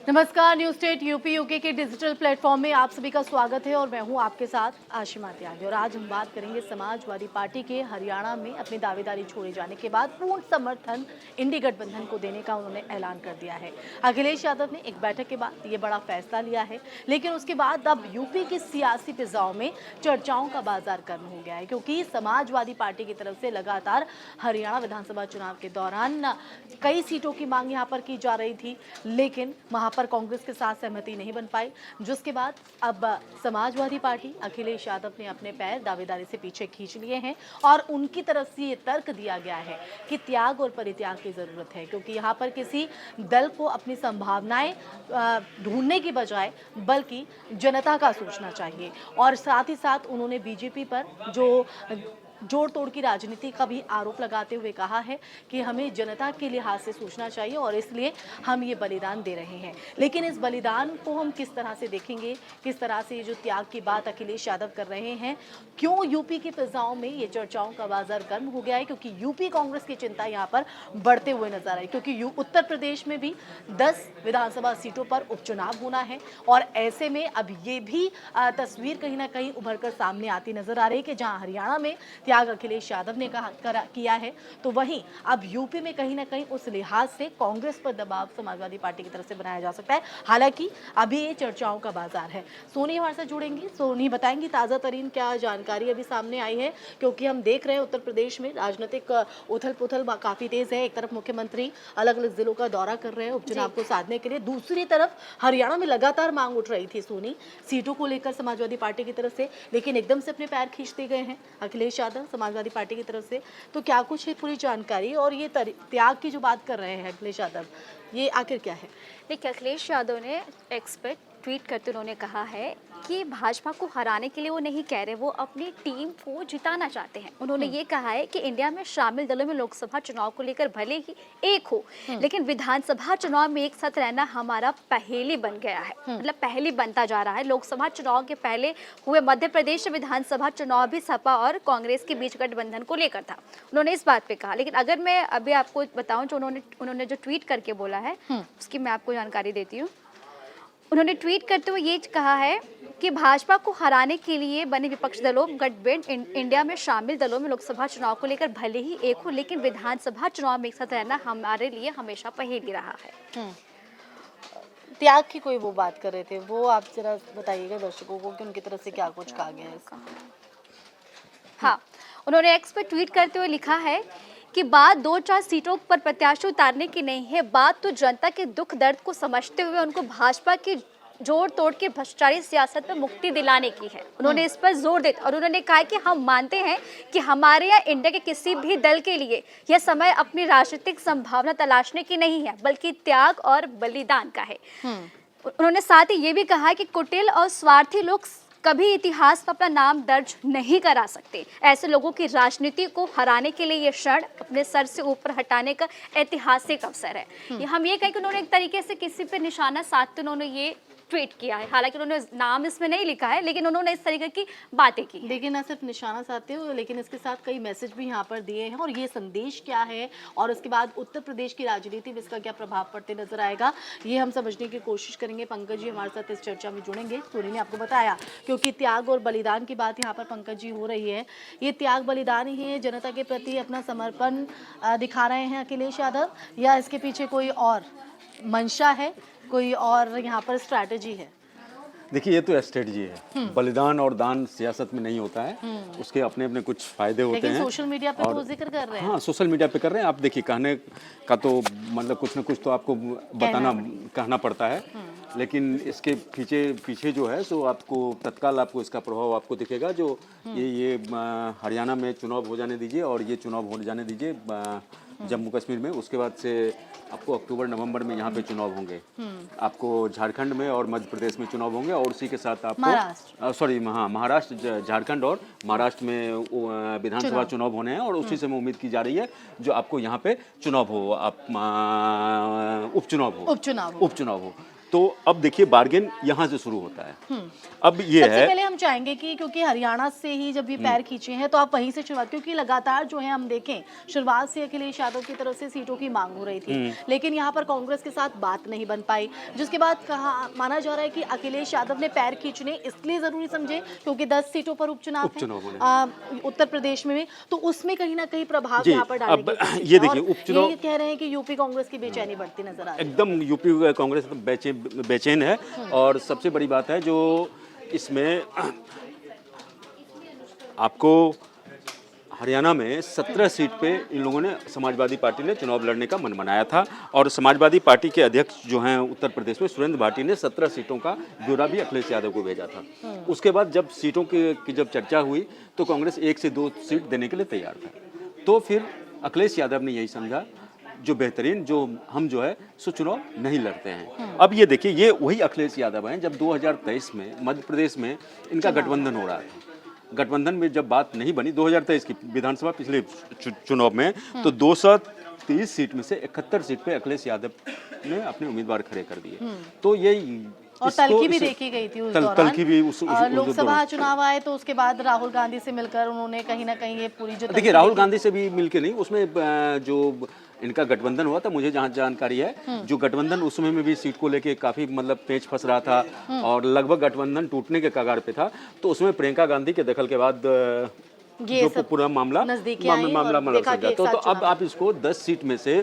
नमस्कार, news state UP UK के digital platform में आप सभी का स्वागत है और मैं हूं आपके साथ आशिमा त्यागी। और आज हम बात करेंगे समाजवादी पार्टी के हरियाणा में अपनी दावेदारी छोड़े जाने के बाद पूर्ण समर्थन इंडी गठबंधन को देने का उन्होंने ऐलान कर दिया है। अखिलेश यादव ने एक बैठक के बाद ये बड़ा फैसला लिया है, लेकिन उसके बाद अब यूपी की सियासी फिजाओं में चर्चाओं का बाजार गर्म हो गया है, क्योंकि समाजवादी पार्टी की तरफ से लगातार हरियाणा विधानसभा चुनाव के दौरान कई सीटों की मांग यहाँ पर की जा रही थी, लेकिन वहां पर कांग्रेस के साथ सहमति नहीं बन पाई, जिसके बाद अब समाजवादी पार्टी अखिलेश यादव ने अपने पैर दावेदारी से पीछे खींच लिए हैं और उनकी तरफ से ये तर्क दिया गया है कि त्याग और परित्याग की जरूरत है, क्योंकि यहाँ पर किसी दल को अपनी संभावनाएं ढूंढने की बजाय बल्कि जनता का सोचना चाहिए। और साथ ही साथ उन्होंने बीजेपी पर जो जोड़ तोड़ की राजनीति का भी आरोप लगाते हुए कहा है कि हमें जनता के लिहाज से सोचना चाहिए और इसलिए हम ये बलिदान दे रहे हैं। लेकिन इस बलिदान को हम किस तरह से देखेंगे, किस तरह से ये जो त्याग की बात अखिलेश यादव कर रहे हैं, क्यों यूपी की फिजाओं में ये चर्चाओं का बाजार गर्म हो गया है, क्योंकि यूपी कांग्रेस की चिंता यहाँ पर बढ़ते हुए नजर आई, क्योंकि उत्तर प्रदेश में भी 10 विधानसभा सीटों पर उपचुनाव होना है और ऐसे में अब ये भी तस्वीर कहीं ना कहीं उभर कर सामने आती नजर आ रही है कि जहां हरियाणा में त्याग अखिलेश यादव ने किया है, तो वहीं अब यूपी में कहीं ना कहीं उस लिहाज से कांग्रेस पर दबाव समाजवादी पार्टी की तरफ से बनाया जा सकता है। हालांकि अभी ये चर्चाओं का बाजार है। सोनी हमारे साथ जुड़ेंगी, सोनी बताएंगी ताजा तरीन क्या जानकारी अभी सामने आई है, क्योंकि हम देख रहे हैं उत्तर प्रदेश में राजनीतिक उथल पुथल काफी तेज है। एक तरफ मुख्यमंत्री अलग अलग जिलों का दौरा कर रहे हैं उपचुनाव को साधने के लिए, दूसरी तरफ हरियाणा में लगातार मांग उठ रही थी सोनी सीटों को लेकर समाजवादी पार्टी की तरफ से, लेकिन एकदम से अपने पैर खींचते गए हैं अखिलेश यादव समाजवादी पार्टी की तरफ से। तो क्या कुछ है पूरी जानकारी, और ये त्याग की जो बात कर रहे हैं अखिलेश यादव, ये आखिर क्या है? देखिए, अखिलेश यादव ने एक्स पे ट्वीट करते उन्होंने कहा है कि भाजपा को हराने के लिए वो नहीं कह रहे, वो अपनी टीम को जिताना चाहते हैं। उन्होंने ये कहा है कि इंडिया में शामिल दलों में लोकसभा चुनाव को लेकर भले ही एक हो, लेकिन विधानसभा चुनाव में एक साथ रहना हमारा पहेली बन गया है, मतलब पहेली बनता जा रहा है। लोकसभा चुनाव के पहले हुए मध्य प्रदेश विधानसभा चुनाव भी सपा और कांग्रेस के बीच गठबंधन को लेकर था, उन्होंने इस बात पे कहा। लेकिन अगर मैं अभी आपको बताऊं जो उन्होंने जो ट्वीट करके बोला है उसकी मैं आपको जानकारी देती हूँ। उन्होंने ट्वीट करते हुए ये कहा है कि भाजपा को हराने के लिए बने विपक्ष दलों गठबंधन इंडिया में शामिल दलों में लोकसभा चुनाव को लेकर भले ही एक हो, लेकिन विधानसभा चुनाव में एक साथ रहना हमारे लिए हमेशा पहेली रहा है। त्याग की कोई वो बात कर रहे थे, वो आप जरा बताइएगा दर्शकों को कि उनकी तरफ से क्या कुछ कहा गया है इसका। हाँ, उन्होंने एक्स पर ट्वीट करते हुए लिखा है कि बात 2-4 सीटों पर प्रत्याशी उतारने की नहीं है, बात तो जनता के दुख दर्द को समझते हुए उनको भाजपा की जोड़ तोड़ के भ्रष्टाचारी सियासत में मुक्ति दिलाने की है। उन्होंने इस पर जोर दिया और उन्होंने कहा कि हम मानते हैं कि हमारे यहाँ इंडिया के किसी भी दल के लिए यह समय अपनी राजनीतिक संभावना तलाशने की नहीं है, बल्कि त्याग और बलिदान का है। उन्होंने साथ ही ये भी कहा कि कुटिल और स्वार्थी लोग कभी इतिहास में अपना नाम दर्ज नहीं करा सकते। ऐसे लोगों की राजनीति को हराने के लिए ये क्षण अपने सर से ऊपर हटाने का ऐतिहासिक अवसर है। ये हम ये कहें कि उन्होंने एक तरीके से किसी पे निशाना साधते उन्होंने ये ट्वीट किया है। हालांकि उन्होंने नाम इसमें नहीं लिखा है, लेकिन उन्होंने इस तरीके की बातें की। देखिए, ना सिर्फ निशाना साधते हो, लेकिन इसके साथ कई मैसेज भी यहाँ पर दिए हैं। और ये संदेश क्या है और उसके बाद उत्तर प्रदेश की राजनीति में इसका क्या प्रभाव पड़ते नजर आएगा, ये हम समझने की कोशिश करेंगे। पंकज जी हमारे साथ इस चर्चा में जुड़ेंगे। सोनी ने आपको बताया, क्योंकि त्याग और बलिदान की बात यहाँ पर पंकज जी हो रही है, ये त्याग बलिदान ही है, जनता के प्रति अपना समर्पण दिखा रहे हैं अखिलेश यादव, या इसके पीछे कोई और मंशा है, कोई और यहाँ पर स्ट्रैटेजी है? देखिए, ये तो स्ट्रेटजी है। बलिदान और दान सियासत में नहीं होता है, उसके अपने अपने कुछ फायदे होते हैं। सोशल मीडिया पे तो जिक्र कर रहे हैं। हाँ, सोशल मीडिया पे कर रहे हैं। आप देखिए, कहने का तो मतलब कुछ ना कुछ तो आपको कहना पड़ता है, लेकिन इसके पीछे जो है सो आपको तत्काल आपको इसका प्रभाव आपको दिखेगा। जो ये हरियाणा में चुनाव हो जाने दीजिए और ये चुनाव हो जाने दीजिए जम्मू कश्मीर में, उसके बाद से आपको अक्टूबर नवंबर में यहाँ पे चुनाव होंगे। आपको झारखंड में और मध्य प्रदेश में चुनाव होंगे और उसी के साथ आपको महाराष्ट्र, झारखंड और महाराष्ट्र में विधानसभा चुनाव होने हैं और उसी से उम्मीद की जा रही है जो आपको यहाँ पे चुनाव हो, उपचुनाव हो। तो अब देखिए बार्गेन यहाँ से शुरू होता है। अब ये सबसे है पहले हम चाहेंगे कि क्योंकि हरियाणा से ही जब ये पैर खींचे हैं तो आप वहीं से शुरुआत, क्योंकि लगातार जो है हम देखें शुरुआत से अखिलेश यादव की तरफ से सीटों की मांग हो रही थी, लेकिन यहाँ पर कांग्रेस के साथ बात नहीं बन पाई, जिसके बाद कहा माना जा रहा है कि अखिलेश यादव ने पैर खींचने इसलिए जरूरी समझे क्योंकि 10 सीटों पर उपचुनाव है उत्तर प्रदेश में, तो उसमें कहीं ना कहीं प्रभाव यहाँ पर डालने की कोशिश ये है। देखिए और उपचुनाव ये कह रहे हैं कि यूपी कांग्रेस की बेचैनी बढ़ती नजर आ रही है। एकदम यूपी कांग्रेस बेचैन है। और सबसे बड़ी बात है जो इसमें आपको हरियाणा में 17 सीट पे इन लोगों ने समाजवादी पार्टी ने चुनाव लड़ने का मन बनाया था और समाजवादी पार्टी के अध्यक्ष जो हैं उत्तर प्रदेश में सुरेंद्र भाटी ने 17 सीटों का ब्यौरा भी अखिलेश यादव को भेजा था। उसके बाद जब सीटों की जब चर्चा हुई तो कांग्रेस 1 से 2 सीट देने के लिए तैयार था। तो फिर अखिलेश यादव ने यही समझा जो बेहतरीन जो हम जो है सो चुनाव नहीं लड़ते हैं। अब ये देखिए ये वही अखिलेश यादव हैं जब 2023 में मध्य प्रदेश में इनका गठबंधन हो रहा था। गठबंधन में जब बात नहीं बनी 2023 की विधानसभा पिछले चुनाव में तो 230 सीट में से 71 सीट पे अखिलेश यादव ने अपने उम्मीदवार खड़े कर दिए। तो ये और तलखी भी देखी गई थी उस दौरान। तलखी भी उस लोकसभा चुनाव आए तो उसके बाद राहुल गांधी से मिलकर उन्होंने कहीं ना कहीं ये पूरी जो देखिए राहुल गांधी से भी मिलके नहीं, उसमें जो इनका गठबंधन हुआ था मुझे जहाँ जानकारी है जो गठबंधन उसमें में भी सीट को लेके काफी मतलब पेच फंस रहा था और लगभग गठबंधन टूटने के कगार पे था। तो उसमें प्रियंका गांधी के दखल के बाद जो पूरा मामला सर गया। तो अब आप इसको 10 सीट में से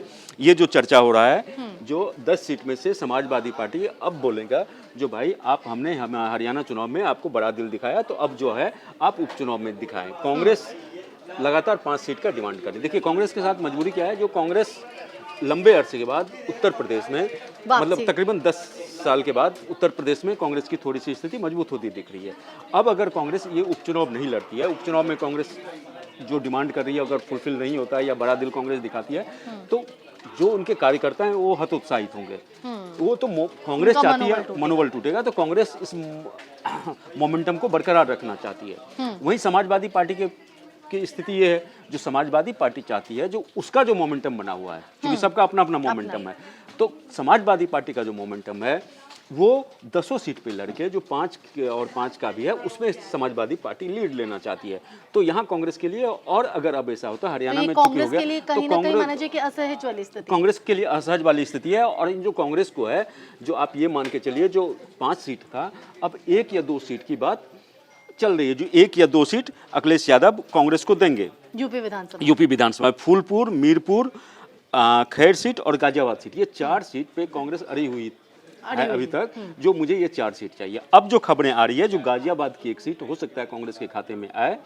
ये जो चर्चा हो रहा है जो 10 सीट में से समाजवादी पार्टी अब बोलेगा जो भाई आप हमने हरियाणा चुनाव में आपको बड़ा दिल दिखाया तो अब जो है आप उपचुनाव में दिखाएं। कांग्रेस लगातार 5 सीट का डिमांड कर रही है। देखिए कांग्रेस के साथ मजबूरी क्या है, जो कांग्रेस लंबे अरसे के बाद उत्तर प्रदेश में मतलब तकरीबन 10 साल के बाद उत्तर प्रदेश में कांग्रेस की थोड़ी सी स्थिति मजबूत होती दिख रही है। अब अगर कांग्रेस ये उपचुनाव नहीं लड़ती है, उपचुनाव में कांग्रेस जो डिमांड कर रही है अगर फुलफिल नहीं होता है या बड़ा दिल कांग्रेस दिखाती है तो जो उनके कार्यकर्ता हैं वो हतोत्साहित होंगे। वो तो कांग्रेस चाहती है मनोबल टूटेगा, तो कांग्रेस इस मोमेंटम को बरकरार रखना चाहती है। वहीं समाजवादी पार्टी की स्थिति ये है जो समाजवादी पार्टी चाहती है जो उसका जो मोमेंटम बना हुआ है, क्योंकि सबका अपना अपना मोमेंटम है, तो समाजवादी पार्टी का जो मोमेंटम है वो 10 सीट पे लड़के जो 5 और 5 का भी है उसमें समाजवादी पार्टी लीड लेना चाहती है। तो यहाँ कांग्रेस के लिए और अगर अब ऐसा होता है हरियाणा में कांग्रेस के लिए कहीं ना कहीं माना जाए कि असहज वाली स्थिति, कांग्रेस के लिए असहज वाली स्थिति है। और इन जो कांग्रेस को है जो आप ये मान के चलिए जो 5 सीट था अब 1 या 2 सीट की बात चल रही है, जो 1 या 2 सीट अखिलेश यादव कांग्रेस को देंगे। यूपी विधानसभा फूलपुर, मीरपुर, खैर सीट और गाजियाबाद सीट, ये 4 सीट पे कांग्रेस अड़ी हुई है अभी तक, जो मुझे ये 4 सीट चाहिए। अब जो खबरें आ रही है जो गाजियाबाद की 1 सीट हो सकता है कांग्रेस के खाते में आए,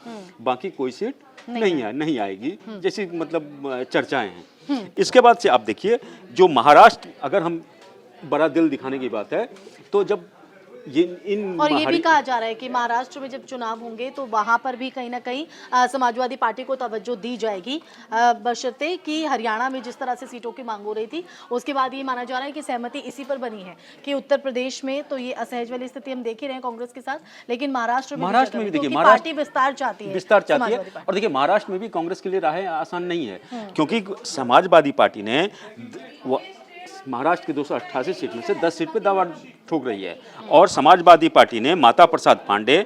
बाकी कोई सीट नहीं आएगी जैसी मतलब चर्चाएं हैं। इसके बाद से आप देखिए जो महाराष्ट्र, अगर हम बड़ा दिल दिखाने की बात है तो जब ये भी कहा जा रहा है कि महाराष्ट्र में जब चुनाव होंगे तो वहां पर भी कहीं ना कहीं समाजवादी पार्टी को तवज्जो दी जाएगी, बशर्ते कि हरियाणा में जिस तरह से सीटों की मांग हो रही थी उसके बाद ये माना जा रहा है कि सहमति इसी पर बनी है कि उत्तर प्रदेश में तो ये असहज वाली स्थिति हम देख ही रहे हैं कांग्रेस के साथ, लेकिन महाराष्ट्र में भी देखिए पार्टी विस्तार चाहती है। और देखिए महाराष्ट्र में भी कांग्रेस के लिए राहें आसान नहीं है, क्योंकि समाजवादी पार्टी ने महाराष्ट्र की 288 सीट में से 10 सीट पे दावा ठोक रही है और समाजवादी पार्टी ने माता प्रसाद पांडे,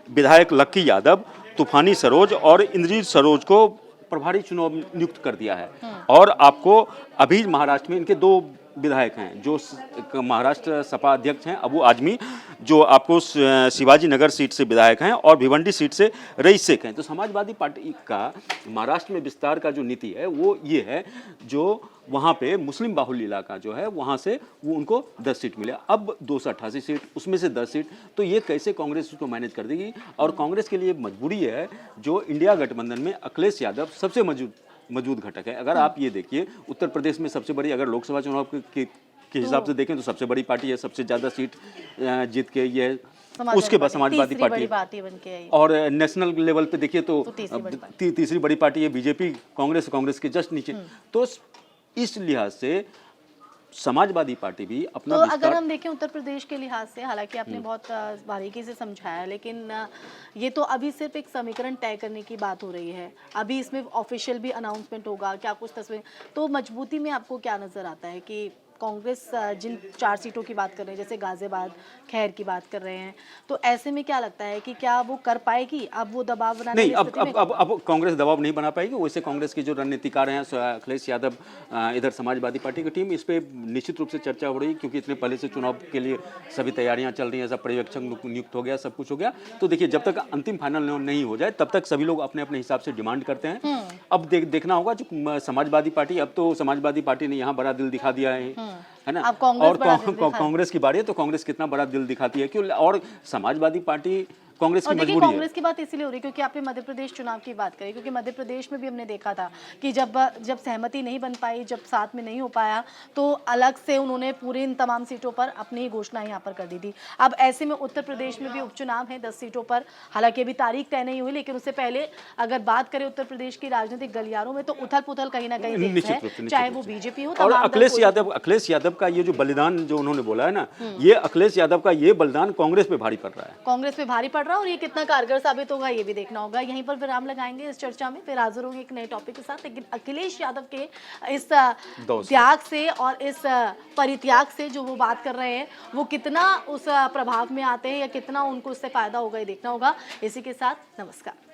विधायक लक्की यादव, तूफानी सरोज और इंद्रजीत सरोज को प्रभारी चुनाव नियुक्त कर दिया है। और आपको अभी महाराष्ट्र में इनके 2 विधायक हैं जो महाराष्ट्र सपा अध्यक्ष हैं अबू आजमी, जो आपको शिवाजी नगर सीट से विधायक हैं और भिवंडी सीट से रईस शेख हैं। तो समाजवादी पार्टी का महाराष्ट्र में विस्तार का जो नीति है वो ये है जो वहाँ पे मुस्लिम बाहुल्य इलाका जो है वहाँ से वो उनको 10 सीट मिले, अब 288 सीट उसमें से 10 सीट, तो ये कैसे कांग्रेस उसको मैनेज कर देगी। और कांग्रेस के लिए मजबूरी है जो इंडिया गठबंधन में अखिलेश यादव सबसे मजबूत घटक है। अगर आप ये देखिए उत्तर प्रदेश में सबसे बड़ी, अगर लोकसभा चुनाव के हिसाब से देखें तो सबसे बड़ी पार्टी है, सबसे ज़्यादा सीट जीत के ये है, उसके बाद समाजवादी पार्टी, और नेशनल लेवल पे देखिए तो तीसरी बड़ी पार्टी है बीजेपी, कांग्रेस के जस्ट नीचे। तो इस लिहाज से समाजवादी पार्टी भी अपना तो अगर हम देखें उत्तर प्रदेश के लिहाज से, हालांकि आपने बहुत बारीकी से समझाया, लेकिन ये तो अभी सिर्फ एक समीकरण तय करने की बात हो रही है, अभी इसमें ऑफिशियल भी अनाउंसमेंट होगा क्या कुछ तस्वीर, तो मजबूती में आपको क्या नजर आता है कि कांग्रेस जिन 4 सीटों की बात कर रहे हैं, जैसे गाजियाबाद, खैर की बात कर रहे हैं, तो ऐसे में क्या लगता है कि क्या वो कर पाएगी अब वो दबाव बनाने नहीं, की अब स्थिति अब में? अब अब कांग्रेस दबाव नहीं बना पाएगी। वैसे कांग्रेस के जो रणनीतिकार हैं अखिलेश यादव, इधर समाजवादी पार्टी की टीम, इस पे निश्चित रूप से चर्चा हो रही है, क्योंकि इतने पहले से चुनाव के लिए सभी तैयारियां चल रही हैं, सब पर्यवेक्षक नियुक्त हो गया, सब कुछ हो गया। तो देखिए, जब तक अंतिम फाइनल नहीं हो जाए तब तक सभी लोग अपने अपने हिसाब से डिमांड करते हैं। अब देखना होगा जो समाजवादी पार्टी, अब तो समाजवादी पार्टी ने यहाँ बड़ा दिल दिखा दिया है ना। अब कांग्रेस और बड़ा दिल दिखा- कांग्रेस की बारी है, तो कांग्रेस कितना बड़ा दिल दिखाती है क्यों। और समाजवादी पार्टी, कांग्रेस और की देखिए, मजबूरी है। कांग्रेस की बात इसीलिए हो रही है क्योंकि आपने मध्य प्रदेश चुनाव की बात करी, क्योंकि मध्य प्रदेश में भी हमने देखा था कि जब सहमति नहीं बन पाई, जब साथ में नहीं हो पाया, तो अलग से उन्होंने पूरे इन तमाम सीटों पर अपनी घोषणा यहाँ पर कर दी थी। अब ऐसे में उत्तर प्रदेश में भी उपचुनाव है 10 सीटों पर, हालांकि अभी तारीख तय नहीं हुई, लेकिन उससे पहले अगर बात करें उत्तर प्रदेश की राजनीतिक गलियारों में, तो उथल पुथल कहीं ना कहीं तेज है, निश्चित रूप से, चाहे वो बीजेपी हो, और तमाम दल अखिलेश यादव का ये जो बलिदान जो उन्होंने बोला है ना, ये अखिलेश यादव का ये बलिदान कांग्रेस पे भारी पड़ रहा है। कांग्रेस पे भारी पड़ रहा है, और ये कितना कारगर साबित होगा ये भी देखना होगा। यहीं पर विराम लगाएंगे इस चर्चा में, फिर हाजिर होंगे एक नए टॉपिक के साथ। लेकिन अखिलेश यादव के इस त्याग से और इस परित्याग से जो वो बात कर रहे हैं, वो कितना उस प्रभाव में आते हैं या कितना उनको उससे फायदा होगा, ये देखना होगा। इसी के साथ नमस्कार।